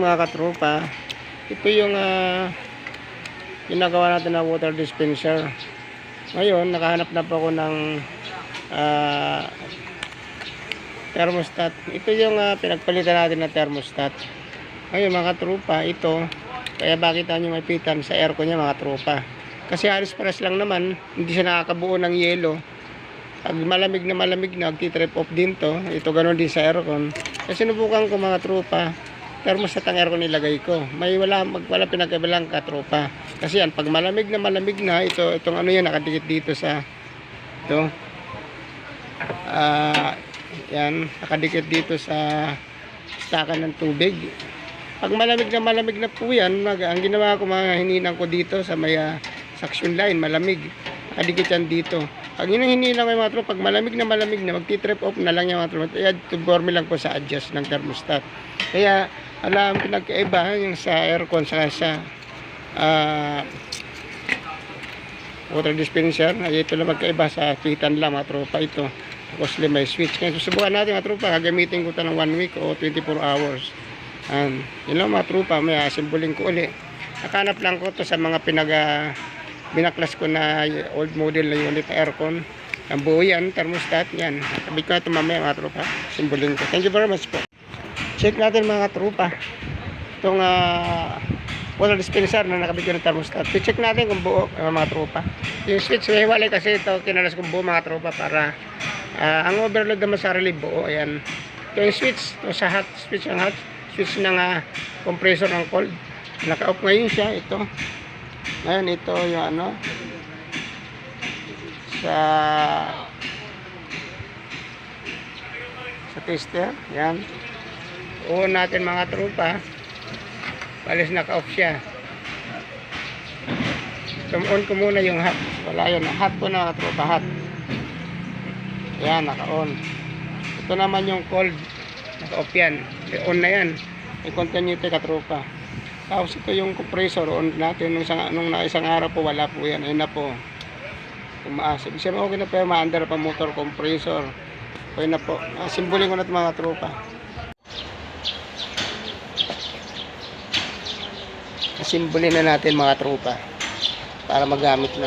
mga katropa, ito yung ginagawa natin na water dispenser. Ngayon, nakahanap na po ako ng thermostat. Ito yung pinagpalitan natin na thermostat. Ngayon mga katropa, ito, kaya bakit nyo mapitan sa aircon niya mga tropa. Kasi halos pares lang naman, hindi siya nakakabuo ng yelo. Pag malamig na, magti-trip off din to. Ito ganoon din sa aircon. Kasi sinubukan ko mga tropa, thermostat ang aircon nilagay ko. Wala pinagkabilang katropa. Kasi yan, pag malamig na, itong ano yan, nakadikit dito sa, ito. Yan, nakadikit dito sa stakan ng tubig. Pag malamig na po yan, ang ginawa ko, mga hininang ko dito sa may suction line, malamig. Nakadikit yan dito. Pag hinilang ko yung mga tropa, pag malamig na, magti-trip off na lang yung mga tropa. Kaya tuborme lang po sa adjust ng thermostat. Kaya, alam, pinagkaiba yung sa aircon sa water dispenser. Ito lang magkaiba sa pitan lang mga tropa ito. Tapos may switch. Kaya susubukan natin mga tropa. Gagamitin ko ito ng 1 week o 24 hours. Yun lang mga tropa. May asimbuling ko uli. Nakanap lang ko to sa mga binaklas ko na old model na unit aircon. Ang buo yan, thermostat yan. Sabit ko na ito mamaya mga tropa. Simbuling ko. Thank you very much po. Check natin mga tropa. Itong water dispenser na nakabit ko ng thermostat. Check natin kung buo mga tropa. Yung switch may hiwalay kasi ito kinalas kong buo mga tropa para ang overload naman sa relay buo. Ayan. Ito yung switch. Ito sa hot switch ng hot. Switch ng compressor ng cold. Naka-off ngayon siya. Ito. Ngayon ito yung ano sa tester. Yan. On natin mga tropa. Balis naka-off siya. On ko muna yung hot. Wala yun. Hot po na mga tropa. Hot. Yan. Naka-on. Ito naman yung cold. Naka-off yan. On na yan. May continuity katropa. Tapos ito yung compressor. On natin. Nung isang araw po wala po yan. Ayun na po. Umaas. Ibig sabihin okay na po yung ma-under pa motor compressor. Okay na po. Simbolin ko na ito mga tropa. Simbolin na natin mga tropa para magamit na.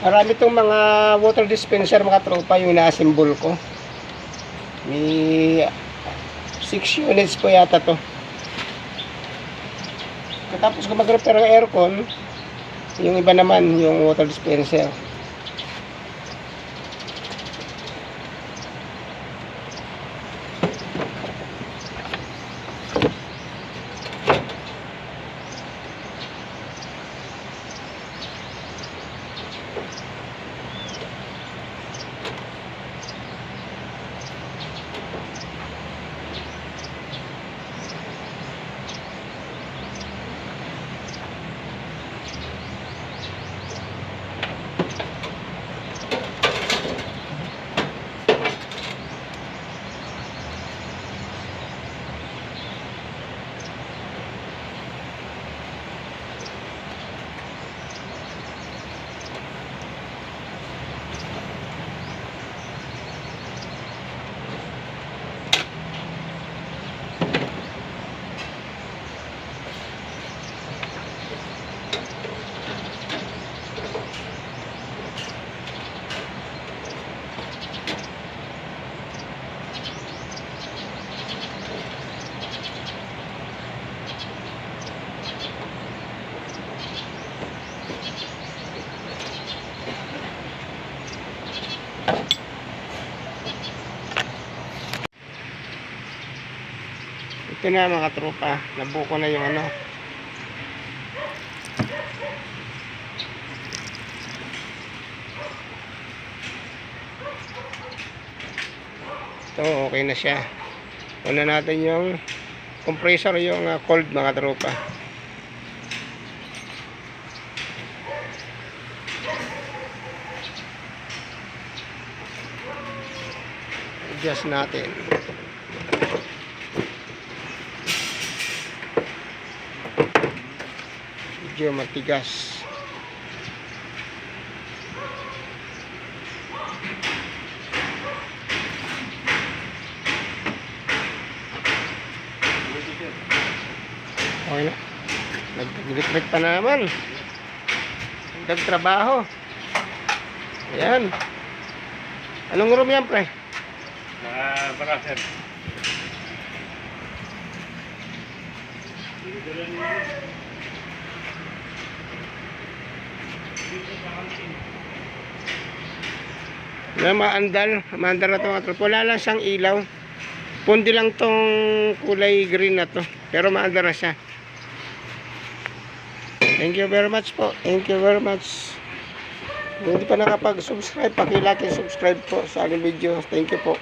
Marami itong mga water dispenser mga tropa yung ina-assemble ko. May 6 units po yata to. Tapos kung mag-repair ng aircon, yung iba naman yung water dispenser. Ito na mga tropa, nabuko na yung ano. Ito, okay na siya. Una natin yung compressor, yung cold mga tropa. Adjust natin. Medyo matigas. Okay na. Nag-electric pa naman. Nagtrabaho. Ayan. Anong room yan, pre? Barasan. Na maandar na to mga tropa. Wala lang siyang ilaw. Pundi lang tong kulay green na to. Pero maandar na siya. Thank you very much po. Thank you very much. Kung hindi pa nakapag-subscribe, pakilaki subscribe po sa aking video. Thank you po.